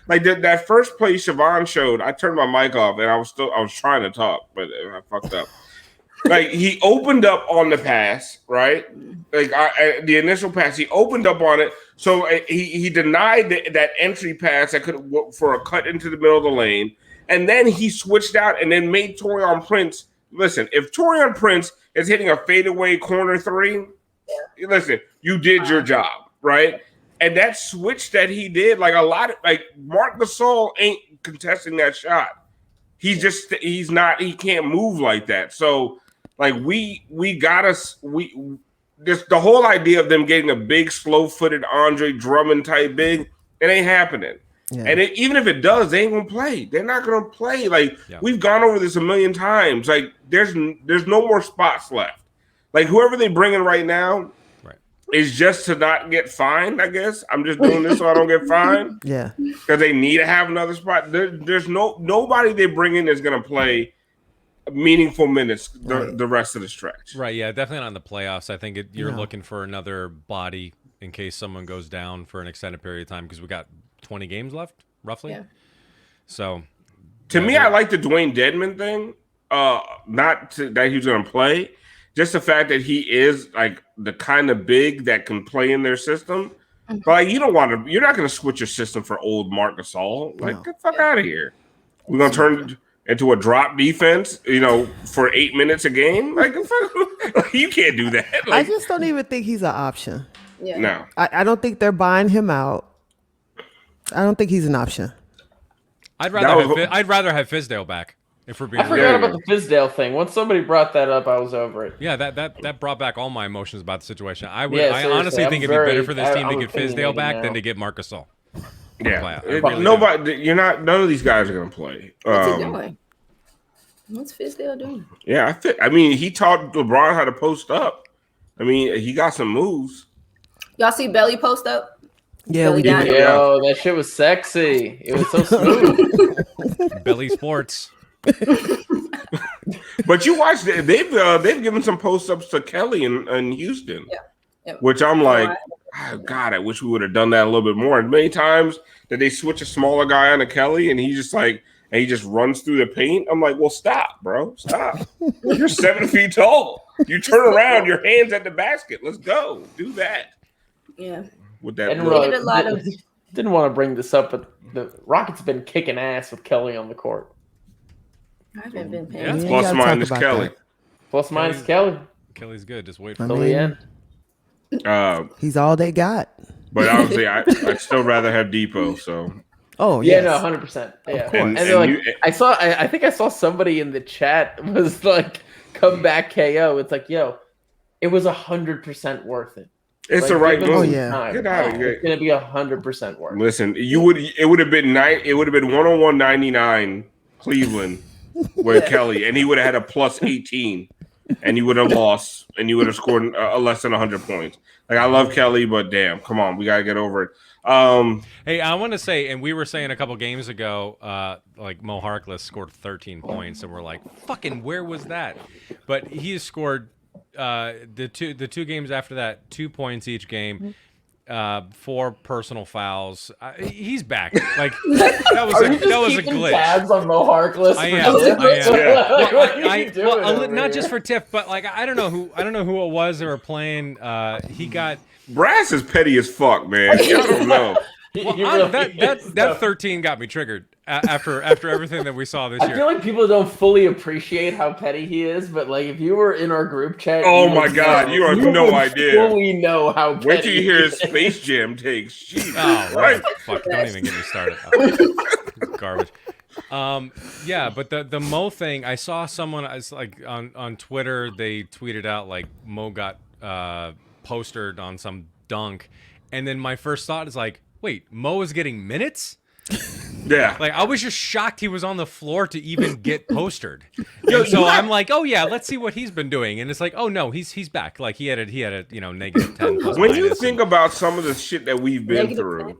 Like that first play Siobhan showed. I turned my mic off, and I was trying to talk, but I fucked up. Like he opened up on the pass, right? Like the initial pass, he opened up on it. So he denied that entry pass that could for a cut into the middle of the lane. And then he switched out and then made Taurean Prince. Listen, if Taurean Prince is hitting a fadeaway corner three, listen, you did your job, right? And that switch that he did, like Marc Gasol ain't contesting that shot. He can't move like that. So like the whole idea of them getting a big slow-footed Andre Drummond type big, it ain't happening. Yeah. And even if it does, they ain't gonna play. They're not gonna play. Like we've gone over this a million times. Like there's no more spots left. Like whoever they bring in right now is just to not get fined. I guess I'm just doing this so I don't get fined. Yeah, because they need to have another spot. There's nobody they bring in is gonna play meaningful minutes the rest of the stretch. Right. Yeah. Definitely not in the playoffs. I think you're looking for another body in case someone goes down for an extended period of time because we got 20 games left, roughly. Yeah. So, To me, I like the Dwayne Dedman thing. That he's going to play, just the fact that he is like the kind of big that can play in their system. But like, you're not going to switch your system for old Marc Gasol. Like, get the fuck out of here. We're going to turn it into a drop defense, for 8 minutes a game. Like, you can't do that. I just don't even think he's an option. Yeah. No. I don't think they're buying him out. I don't think he's an option. I'd rather have Fizdale back. If we're being I forgot about the Fizdale thing. Once somebody brought that up, I was over it. Yeah, that brought back all my emotions about the situation. I seriously, honestly think it'd be better for this team to I'm get Fizdale back now. than to get Marc Gasol. Yeah. Really none of these guys are going to play. What's he doing? What's Fizdale doing? Yeah, I mean, he taught LeBron how to post up. I mean, he got some moves. Y'all see Belly post up? Yeah, Belly we did. dot? Yo, that shit was sexy. It was so smooth. Billy Sports. But you watch, they've given some post ups to Kelly in Houston, Yeah. which I'm like, oh, God, I wish we would have done that a little bit more. And many times that they switch a smaller guy onto Kelly, and he just runs through the paint. I'm like, well, stop, bro, stop. You're 7 feet tall. You turn around, your hands at the basket. Let's go, do that. Yeah. With that, Didn't want to bring this up, but the Rockets have been kicking ass with Kelly on the court. I haven't been paying Yeah. attention. plus gotta minus talk about Kelly. that. Plus minus Kelly Kelly's good. Just wait I for till mean, the end. He's all they got. But obviously, I'd still rather have Depot. So Oh, Yeah, yes. no, 100%. Yeah, course. and they're like, I think I saw somebody in the chat was like, "Come back, KO." It's like, yo, it was 100% worth it. it's Like, the right give them move. some yeah. time. Get out of here. It's gonna be 100% worth it. Listen, it would have been 101.99 Cleveland with Kelly, and he would have had a plus 18, and he would have lost, and you would have scored less than 100 points. Like, I love Kelly, but damn, come on, we gotta get over it. Hey, I want to say, and we were saying a couple games ago, like Mo Harkless scored 13 points, and we're like, fucking, where was that? But he has scored the two games after that, 2 points each game, 4 personal fouls. He's back. Like that was a glitch. Tabs on Mo Harkless. I am. Doing not just for Tiff, but like I don't know who it was that were playing. He got. Brass is petty as fuck, man. I don't know. That 13 got me triggered after everything that we saw this year. I feel like people don't fully appreciate how petty he is, but like if you were in our group chat, Oh my God, you have no idea. Fully know how petty. Wait till you hear he his is. Space Jam takes. Jeez. Oh, Right. fuck! Don't even get me started. Garbage. Yeah, but the Mo thing, I saw someone like on Twitter. They tweeted out like Mo got postered on some dunk, and then my first thought is like, wait, Mo is getting minutes? Yeah. Like I was just shocked he was on the floor to even get postered. And so I'm like, oh yeah, let's see what he's been doing. And it's like, oh no, he's back. Like he had a negative 10 plus When you minus think about some of the shit that we've been Negative through,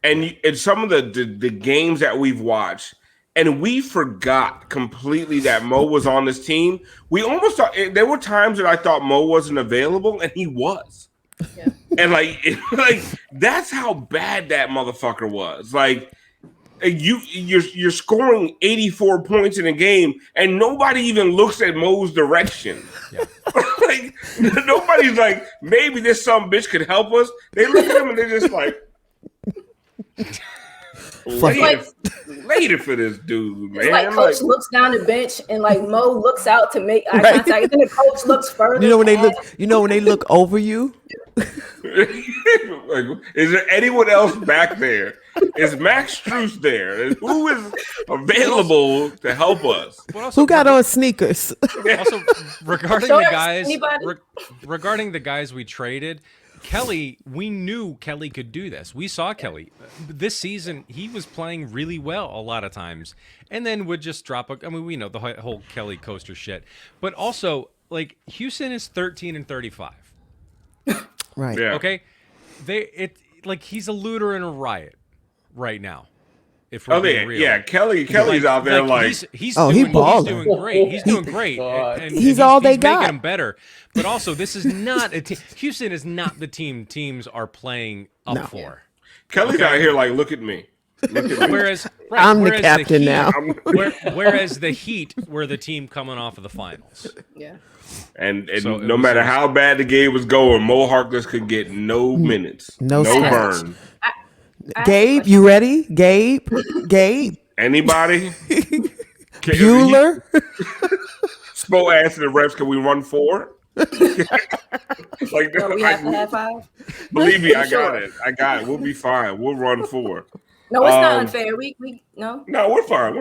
and some of the games that we've watched, and we forgot completely that Mo was on this team. We almost thought there were times that I thought Mo wasn't available, and he was. Yeah. And like that's how bad that motherfucker was. Like you're scoring 84 points in a game, and nobody even looks at Mo's direction. Yeah. Like nobody's like, maybe this some bitch could help us. They look at him and they're just like, later for this dude, man. It's like coach looks down the bench and like Mo looks out to make eye contact, and then the coach looks further. You know when they look over you? Like, is there anyone else back there? Is Max Strus there? Who is available to help us? Who got on sneakers? Also, regarding Sure, the guys, anybody? regarding the guys we traded, Kelly, we knew Kelly could do this. We saw Kelly this season. He was playing really well a lot of times, and then would just drop. We know the whole Kelly coaster shit, but also like Houston is 13-35. Right. Yeah. Okay, like he's a looter in a riot right now. If we're being real. yeah, Kelly's out there like he's balling. doing great. He's doing great. And He's all they got. Making him better. But also, this is not a team. Houston is not the team teams are playing up for. Kelly's out here like, look at me. Whereas I'm the captain now. Whereas the Heat were the team coming off of the finals. Yeah. And so no matter how bad the game was going, Mo Harkless could get no minutes, no burn. Gabe, you ready? Gabe. Anybody? Bueller. Spo asked the refs, can we run 4? Like, We have to have 5. believe me, I got it. We'll be fine. We'll run 4. No, it's not unfair. We no. No, we're fine.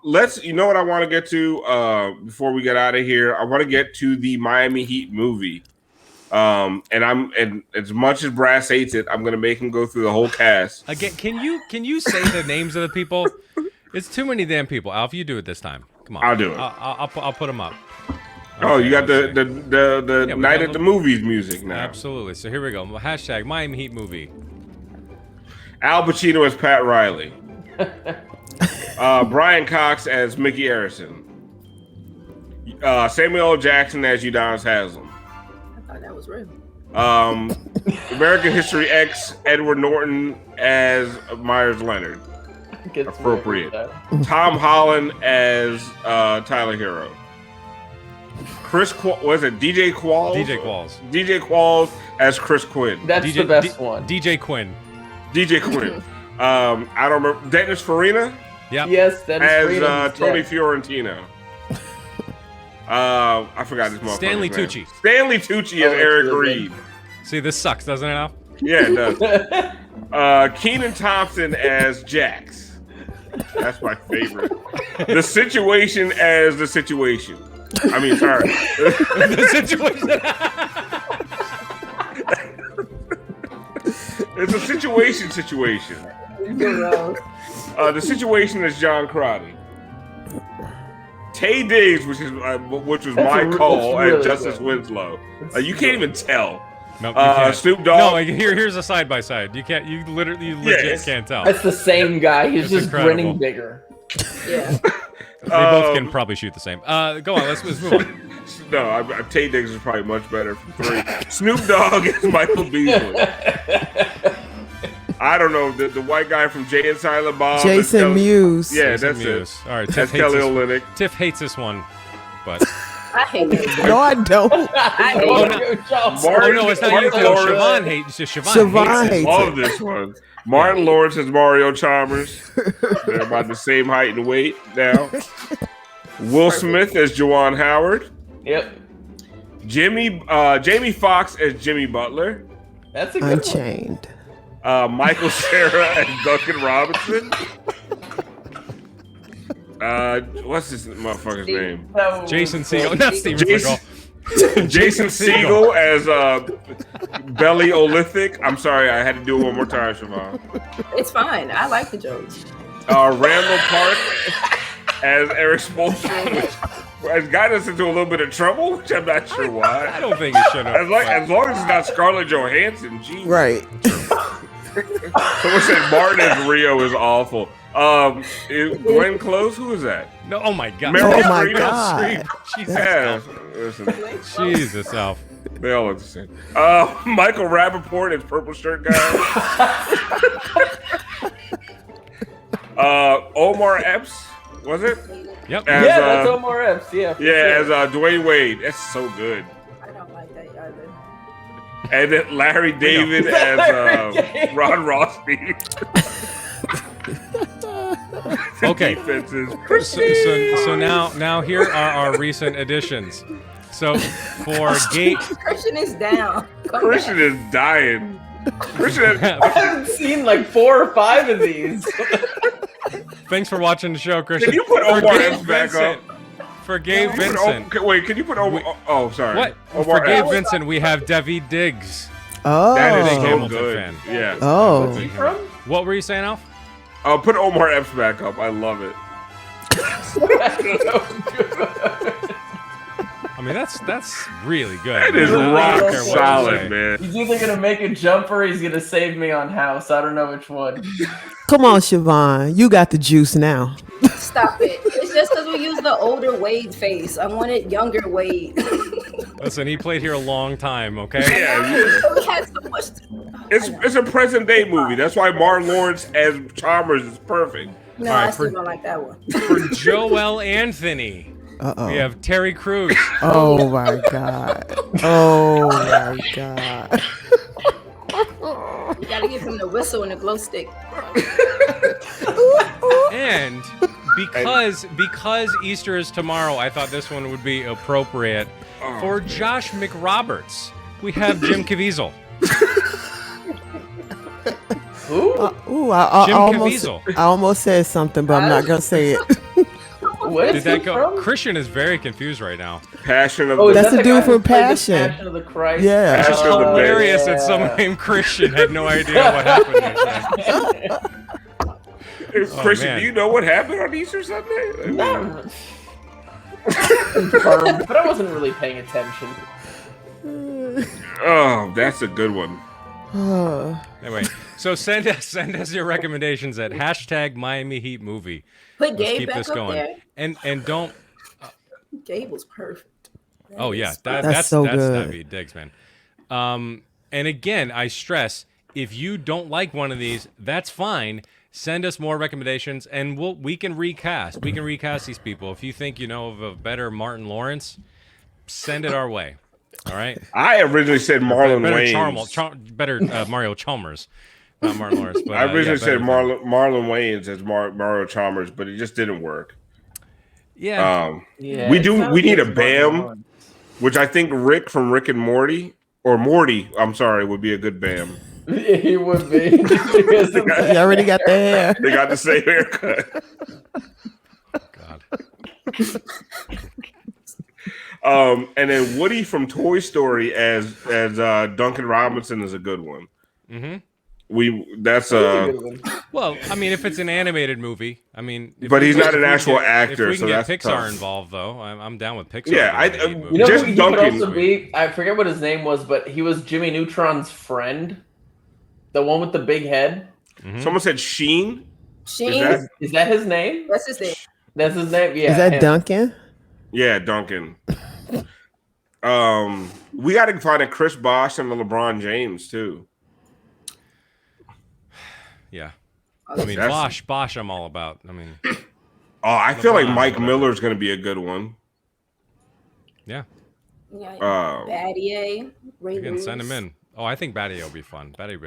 Let's. You know what I want to get to before we get out of here. I want to get to the Miami Heat movie. And as much as Brass hates it, I'm gonna make him go through the whole cast. Again, can you say the names of the people? It's too many damn people. Alf, you do it this time. Come on. I'll do it. I'll put them up. Okay, you got the night at the movies music now. Absolutely. So here we go. Hashtag Miami Heat movie. Al Pacino as Pat Riley. Brian Cox as Mickey Arison. Samuel L. Jackson as Udonis Haslem. I thought that was real. American History X, Edward Norton as Myers Leonard. Appropriate. Tom Holland as Tyler Hero. DJ Qualls? DJ Qualls as Chris Quinn. That's the best one. DJ Quinn. I don't remember. Dennis Farina? Yep. Yes, Dennis Farina. As Tony Fiorentino. I forgot his motherfucker's Stanley name. Tucci. Stanley Tucci as Eric Reid. See, this sucks, doesn't it, Al? Yeah, it does. Keenan Thompson as Jax. That's my favorite. The Situation as The Situation. I mean, sorry. The Situation. It's a situation. The Situation is John Crotty. Tay Diggs, which was my call as Justice Winslow. You can't even tell. Nope, you can't. Snoop Dogg. No, here's a side by side. You can't. You legit can't tell. That's the same guy. He's just grinning bigger. Yeah. They both can probably shoot the same. Go on. Let's move on. No, Tay Diggs is probably much better for 3. Snoop Dogg is Michael Beasley. I don't know the white guy from Jay and Silent Bob. Jason Muse. Yeah, Jason that's Muse. it. All right, that's Kelly Olynyk. Tiff hates this one, but I hate it. No, I don't. no, it's not you. Siobhan hates. Siobhan hates love this one. Martin Lawrence is Mario Chalmers. They're about the same height and weight now. Will Smith as Juwan Howard. Yep. Jamie Foxx as Jimmy Butler. That's a good Unchained. Michael Cera as Duncan Robinson. What's this motherfucker's name? Jason Segel, not Steven Seagal. Jason Segel as Belly Olithic. I'm sorry, I had to do it one more time, Siobhan. It's fine. I like the jokes. Randall Park as Eric Spoelstra, which has gotten us into a little bit of trouble, which I'm not sure why. I don't think it should have. As long as it's not Scarlett Johansson, geez. Right. Someone said Martin as Rio is awful. Glenn Close, who is that? No, oh my god. Oh my god. Jesus, Yeah, Alf. listen, Jesus, Alf. they all look the same. Michael Rappaport as Purple Shirt Guy. Omar Epps, was it? Yep. That's Omar Epps. Yeah. As Dwayne Wade. That's so good. I don't like that either. And then Larry David as Ron Rothstein. Okay. Defenses. So now here are our recent additions. So for Gabe, Christian is down. Christian is dying. Christian, I haven't seen like 4 or 5 of these. thanks for watching the show, Christian. can you put For Omar Gabe Epps back Vincent- up? For Gabe Vincent. Can you put Omar? Oh, sorry. What? Omar For Gabe Epps. Vincent, we have David Diggs. Oh. That is Big so Hamilton good. fan. Yeah. Oh. From? What were you saying, Alf? Put Omar Epps back up. I love it. mean, that's really good. That is man. I don't care what you rock say. solid, man. He's either gonna make a jump or he's gonna save me on house. I don't know which one. Come on, Siobhan. You got the juice now. Stop it. It's just because we use the older Wade face. I wanted younger Wade. Listen, he played here a long time, okay? Yeah, We had so much. it's a present day movie. That's why Martin Lawrence as Chalmers is perfect. No, All right, I still for- don't like that one. For Joel Anthony, Uh-oh. we have Terry Crews. Oh my God. Oh my God. You gotta give him the whistle and the glow stick. And because Easter is tomorrow, I thought this one would be appropriate. For Josh McRoberts, we have Jim Caviezel. Ooh, I Jim almost, Caviezel. I almost said something, but I'm not gonna say it. Where Did that go? Christian is very confused right now. Passion of Oh, is the That's that the dude guy who from played the Passion. Passion of the Christ. Yeah. It's just Passion of the hilarious Yeah. that someone named Christian had no idea what happened. Christian, man. do you know what happened on Easter Sunday? I mean, Confirmed, but I wasn't really paying attention. oh, that's a good one. Anyway, so send us your recommendations at hashtag Miami Heat movie. Put Let's Gabe keep back this up going. there. And don't. Gabe was perfect. Oh yeah, That's so good. David Diggs, man. And again, I stress, if you don't like one of these, that's fine. Send us more recommendations, and we can recast. We can recast these people. If you think you know of a better Martin Lawrence, send it our way. All right. I originally said Marlon better Wayans. better Mario Chalmers, not Martin Lawrence. But I originally yeah, said better. Marlon Wayans as Mario Chalmers, but it just didn't work. Yeah. Yeah, We it sounds need a like Bam, Martin which I think Rick from Rick and Morty, or Morty, I'm sorry, would be a good Bam. Lawrence. He would be. Because of that. You already got the hair. They got the same haircut. God. And then Woody from Toy Story as Duncan Robinson is a good one. Mm-hmm. Well, Well, I mean, if it's an animated movie, I mean, if But we he's can- not an if we actual can get- actor, If we so can get that's Pixar tough. involved, though, I'm down with Pixar. Yeah, doing a Heat movie. You know Just who he Duncan. could also be? I forget what his name was, but he was Jimmy Neutron's friend. The one with the big head. someone said Sheen. Sheen, Is that his name? that's his name. That's his name? Yeah. Is that him. Duncan? Yeah, Duncan. We got to find a Chris Bosh and a LeBron James too. Yeah. I mean, That's- Bosch, I'm all about. I mean, Oh, I feel like LeBron, Mike whatever. Miller's going to be a good one. yeah. Yeah, Um, Ray Again, Lewis. send him in. Oh, I think Batty will be fun. Batty,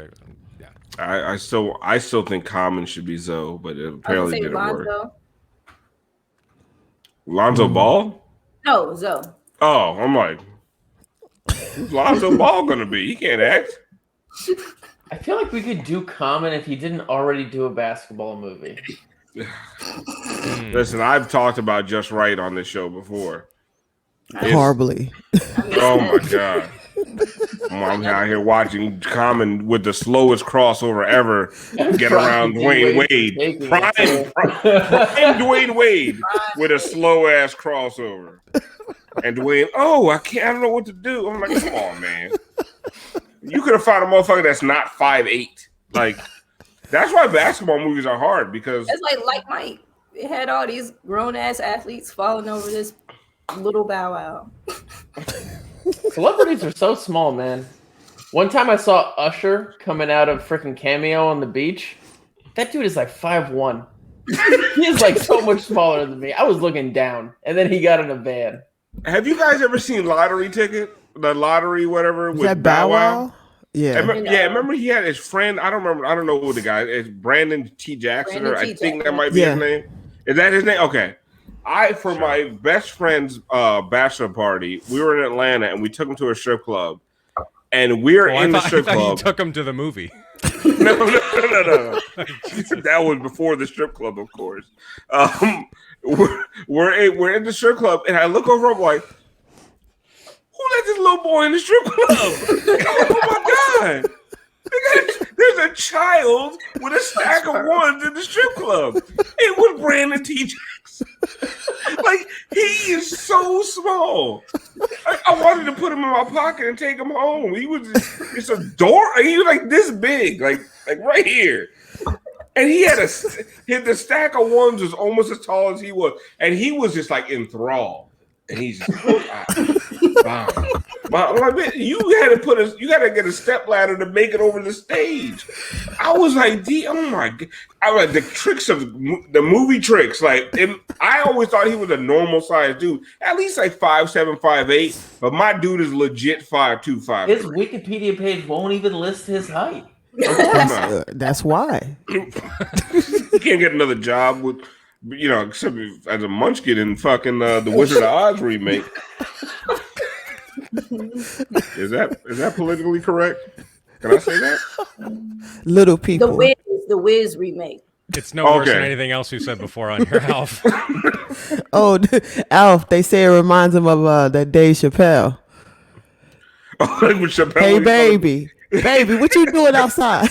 yeah. I still think Common should be Zoe, but it I was apparently gonna say didn't work. Lonzo. Lonzo Ball? No, Zoe. Oh, I'm like, who's Lonzo Ball going to be? He can't act. I feel like we could do Common if he didn't already do a basketball movie. Listen, I've talked about Just Right on this show before. Horribly. Oh my god! I'm out here watching Common with the slowest crossover ever get around Dwayne Wade. Prime Dwayne Wade with a slow ass crossover. And Dwayne, I don't know what to do. I'm like, come on, man. You could have found a motherfucker that's not 5'8". Like, that's why basketball movies are hard, because It's like Mike. It had all these grown ass athletes falling over this little bow wow. Celebrities are so small, man. One time I saw Usher coming out of freaking Cameo on the beach. That dude is like 5'1". He is like so much smaller than me. I was looking down, and then he got in a van. have you guys ever seen Lottery Ticket? The lottery, whatever, Is with that Bow Wow? I Yeah. remember he had his friend. I don't know who the guy is. Brandon T. Jackson, Brandon or I T. think that Jackson. might be Yeah. his name. Is that his name? Okay. For my best friend's bachelor party, we were in Atlanta and we took him to a strip club. And we're in the strip I thought club. you took him to the movie. No. That was before the strip club, of course. We're in the strip club, and I look over. I'm like, who let this little boy in the strip club? Oh my god! There's a child with a stack of ones in the strip club. It was Brandon T. Jackson. Like, he is so small. I wanted to put him in my pocket and take him home. He was just adorable. He was like this big, like right here. And he had the stack of ones was almost as tall as he was, and he was just like enthralled. And he's just wow. I'm like, man, you got to get a step ladder to make it over the stage. I was like, oh my god! I was like the tricks of the movie tricks. Like, I always thought he was a normal size dude, at least like 5'7", 5'8". But my dude is legit 5'2", 5'3". His Wikipedia page won't even list his height. That's why. You can't get another job with, except as a munchkin in fucking the Wizard of Oz remake. Is that politically correct? Can I say that? Little people. The Wiz remake. It's no worse than anything else you said before on your Alf. Oh, Alf, they say it reminds him of that Dave Chappelle. Oh, like with Chappelle. Hey, baby. Baby, what you doing outside?